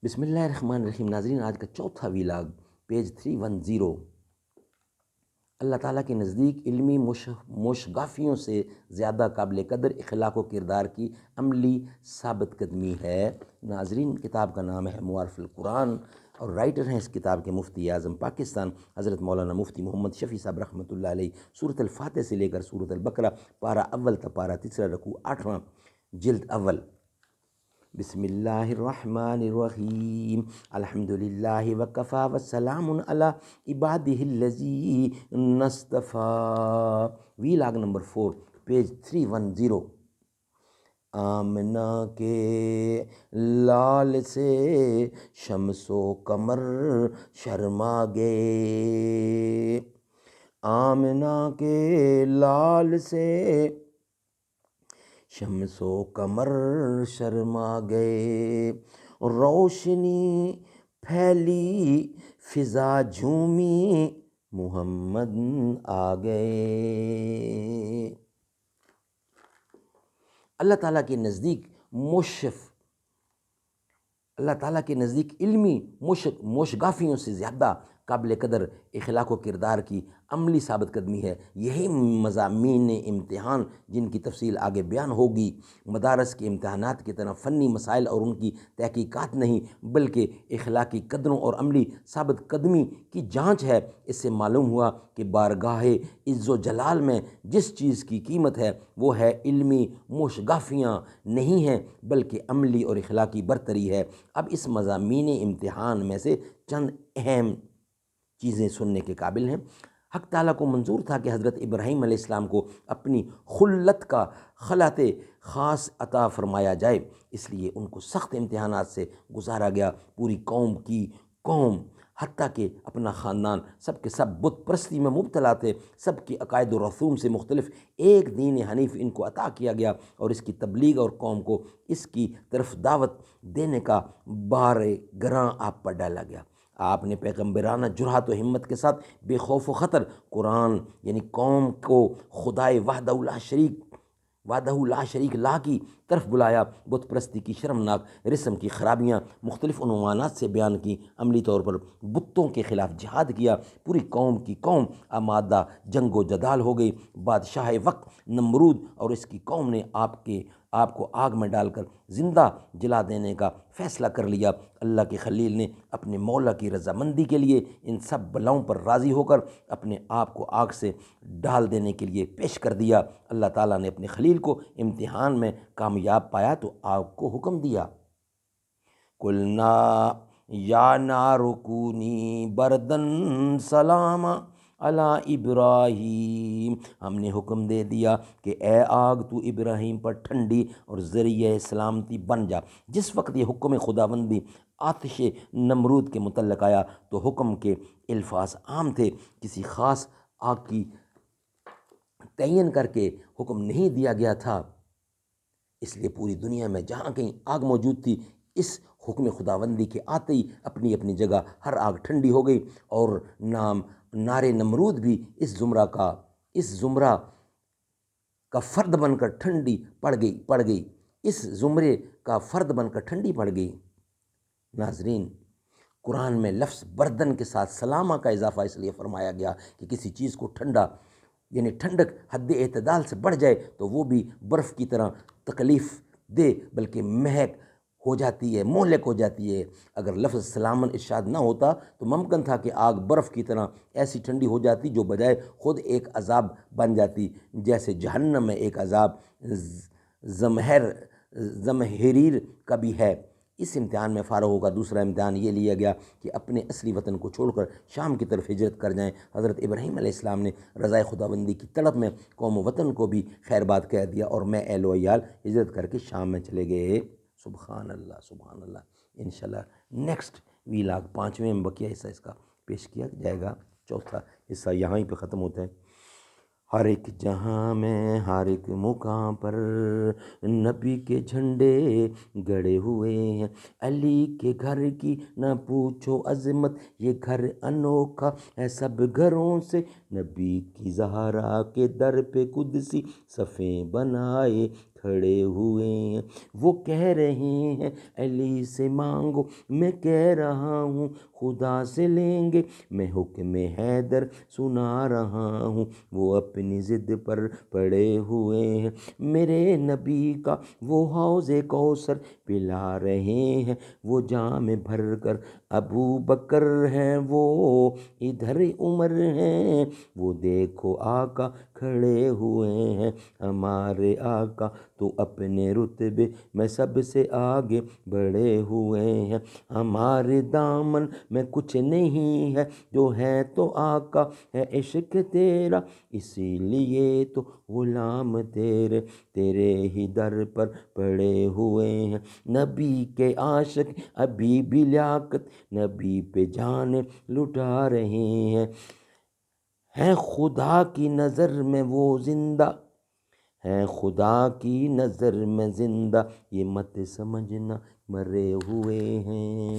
بسم اللہ الرحمن الرحیم۔ ناظرین، آج کا چوتھا ویلاگ پیج 310۔ اللہ تعالیٰ کے نزدیک علمی مشگافیوں سے زیادہ قابل قدر اخلاق و کردار کی عملی ثابت قدمی ہے۔ ناظرین، کتاب کا نام ہے معارف القرآن اور رائٹر ہیں اس کتاب کے مفتی اعظم پاکستان حضرت مولانا مفتی محمد شفیع صاحب رحمۃ اللہ علیہ۔ سورۃ الفاتح سے لے کر سورۃ البقرہ پارہ اول تا پارہ تیسرا رکوع 8واں جلد اول۔ بسم اللہ الرحمن الرحیم۔ الحمدللہ وکفا وسلام علی عبادہ الذین اصطفیٰ۔ Vlog number 4 page 310۔ آمنہ کے لال سے شمس و قمر شرما گئے، آمنہ کے لال سے شمس و قمر شرما گئے، روشنی پھیلی فضا جھومی محمد آ گئے۔ اللہ تعالیٰ کے نزدیک اللہ تعالیٰ کے نزدیک علمی مشگافیوں سے زیادہ قابل قدر اخلاق و کردار کی عملی ثابت قدمی ہے۔ یہی مضامین امتحان جن کی تفصیل آگے بیان ہوگی مدارس کے امتحانات کی طرح فنی مسائل اور ان کی تحقیقات نہیں، بلکہ اخلاقی قدروں اور عملی ثابت قدمی کی جانچ ہے۔ اس سے معلوم ہوا کہ بارگاہ عز و جلال میں جس چیز کی قیمت ہے وہ ہے علمی مشگافیاں نہیں ہیں، بلکہ عملی اور اخلاقی برتری ہے۔ اب اس مضامین امتحان میں سے چند اہم چیزیں سننے کے قابل ہیں۔ حق تعالیٰ کو منظور تھا کہ حضرت ابراہیم علیہ السلام کو اپنی خلت کا خلعت خاص عطا فرمایا جائے، اس لیے ان کو سخت امتحانات سے گزارا گیا۔ پوری قوم حتیٰ کہ اپنا خاندان سب کے سب بت پرستی میں مبتلا تھے۔ سب کی عقائد و رسوم سے مختلف ایک دین حنیف ان کو عطا کیا گیا اور اس کی تبلیغ اور قوم کو اس کی طرف دعوت دینے کا بار گراں آپ پر ڈالا گیا۔ آپ نے پیغمبرانہ جرأت و ہمت کے ساتھ بے خوف و خطر قرآن یعنی قوم کو خدائے وحدہ لا شریک لا کی طرف بلایا، بت پرستی کی شرمناک رسم کی خرابیاں مختلف عنوانات سے بیان کی، عملی طور پر بتوں کے خلاف جہاد کیا۔ پوری قوم آمادہ جنگ و جدال ہو گئی۔ بادشاہ وقت نمرود اور اس کی قوم نے آپ کو آگ میں ڈال کر زندہ جلا دینے کا فیصلہ کر لیا۔ اللہ کے خلیل نے اپنے مولا کی رضامندی کے لیے ان سب بلاؤں پر راضی ہو کر اپنے آپ کو آگ سے ڈال دینے کے لیے پیش کر دیا۔ اللہ تعالیٰ نے اپنے خلیل کو امتحان میں کامیاب پایا تو آگ کو حکم دیا، قُلْنَا یا نارُ کُونِی بَرْدًا سَلَامًا علی ابراہیم۔ ہم نے حکم دے دیا کہ اے آگ تو ابراہیم پر ٹھنڈی اور ذریعہ سلامتی بن جا۔ جس وقت یہ حکم خداوندی آتش نمرود کے متعلق آیا تو حکم کے الفاظ عام تھے، کسی خاص آگ کی تعین کر کے حکم نہیں دیا گیا تھا، اس لیے پوری دنیا میں جہاں کہیں آگ موجود تھی اس حکم خداوندی کے آتے ہی اپنی اپنی جگہ ہر آگ ٹھنڈی ہو گئی، اور نار نمرود بھی اس زمرہ کا فرد بن کر ٹھنڈی پڑ گئی اس زمرے کا فرد بن کر ٹھنڈی پڑ گئی۔ ناظرین، قرآن میں لفظ بردن کے ساتھ سلامہ کا اضافہ اس لیے فرمایا گیا کہ کسی چیز کو ٹھنڈا یعنی ٹھنڈک حد اعتدال سے بڑھ جائے تو وہ بھی برف کی طرح تکلیف دے بلکہ مہک ہو جاتی ہے، مہلک ہو جاتی ہے۔ اگر لفظ سلامن ارشاد نہ ہوتا تو ممکن تھا کہ آگ برف کی طرح ایسی ٹھنڈی ہو جاتی جو بجائے خود ایک عذاب بن جاتی، جیسے جہنم میں ایک عذاب زمہریر کا بھی ہے۔ اس امتحان میں فارغ ہو کر دوسرا امتحان یہ لیا گیا کہ اپنے اصلی وطن کو چھوڑ کر شام کی طرف ہجرت کر جائیں۔ حضرت ابراہیم علیہ السلام نے رضائے خداوندی کی طلب میں قوم و وطن کو بھی خیر بات کہہ دیا اور میں اہل و عیال ہجرت کر کے شام میں چلے گئے۔ سبحان اللہ سبحان اللہ۔ انشاءاللہ نیکسٹ ویلاگ 5ویں میں بقیہ حصہ اس کا پیش کیا جائے گا۔ چوتھا حصہ یہاں ہی پہ ختم ہوتا ہے۔ ہر ایک جہاں میں ہر ایک مقام پر نبی کے جھنڈے گڑے ہوئے ہیں، علی کے گھر کی نہ پوچھو عظمت، یہ گھر انوکھا ہے سب گھروں سے، نبی کی زہرا کے در پہ قدسی صفیں بنائے کھڑے ہوئے ہیں۔ وہ کہہ رہے ہیں علی سے مانگو، میں کہہ رہا ہوں خدا سے لیں گے، میں حکم حیدر سنا رہا ہوں، وہ اپنی ضد پر پڑے ہوئے ہیں۔ میرے نبی کا وہ حوض کوثر پلا رہے ہیں، وہ جام بھر کر ابو بکر ہیں، وہ ادھر عمر ہیں، وہ دیکھو آقا کھڑے ہوئے ہیں، ہمارے آقا تو اپنے رتبے میں سب سے آگے بڑھے ہوئے ہیں۔ ہمارے دامن میں کچھ نہیں ہے، جو ہے تو آقا ہے عشق تیرا، اسی لیے تو غلام تیرے تیرے ہی در پر پڑے ہوئے ہیں۔ نبی کے عاشق ابھی بھی لیاقت نبی پہ جانیں لٹا رہے ہیں خدا کی نظر میں وہ زندہ، ہیں خدا کی نظر میں زندہ، یہ مت سمجھنا مرے ہوئے ہیں۔